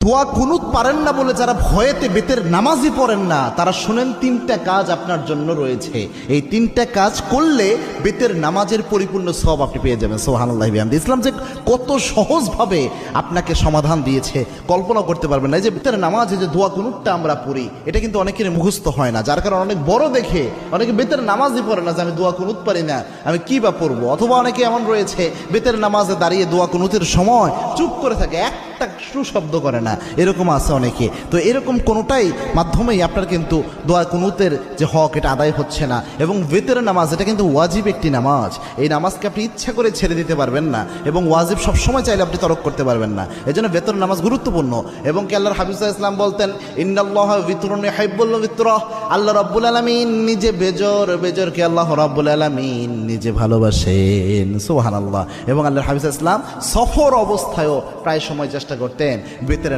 দোয়া কুনুত পারেন না বলে যারা ভয়েতে বেতের নামাজই পড়েন না, তারা শুনেন 3টা কাজ আপনার জন্য রয়েছে। এই 3টা কাজ করলে বেতের নামাজের পরিপূর্ণ সওয়াব আপনি পেয়ে যাবেন। সুবহানাল্লাহি বিহামদি। ইসলাম যে কত সহজভাবে আপনাকে সমাধান দিয়েছে কল্পনা করতে পারবেন না। এই যে বেতের নামাজে যে দোয়া কুনুতটা আমরা পড়ি, এটা কিন্তু অনেকের মুখস্থ হয় না, যার কারণে অনেক বড় দেখে অনেকে বেতের নামাজই পড়ে না যে আমি দোয়া কুনুত পারি না, আমি কি বা পড়বো। অথবা অনেকে এমন রয়েছে বেতের নামাজে দাঁড়িয়ে দোয়া কুনুতের সময় চুপ করে থাকে, একটা শব্দ করে না, এরকম আছে অনেকে। তো এরকম কোনোটাই মাধ্যমেই আপনার কিন্তু দোয়া কুনুতের যে হক এটা আদায় হচ্ছে না। এবং বেতের নামাজ এটা কিন্তু ওয়াজিব একটি নামাজ, এই নামাজকে আপনি ইচ্ছা করে ছেড়ে দিতে পারবেন না, এবং ওয়াজিব সবসময় চাইলে আপনি তরক করতে পারবেন না। এই জন্য বেতের নামাজ গুরুত্বপূর্ণ। এবং কি আল্লাহর হাবিব সাল্লাল্লাহু আলাইহি ওয়াসাল্লাম বলতেন, ইন্নাল্লাহা বিতরুন ইউহিব্বুল বিতরা, আল্লাহ রাব্বুল আলামিন নিজে বেজরকে আল্লাহ রাব্বুল আলামিন নিজে ভালোবাসেন। সুবহানাল্লাহ। এবং আল্লাহর হাবিব সাল্লাল্লাহু আলাইহি ওয়াসাল্লাম সফর অবস্থায়ও প্রায় সময় চেষ্টা করতেন বেতের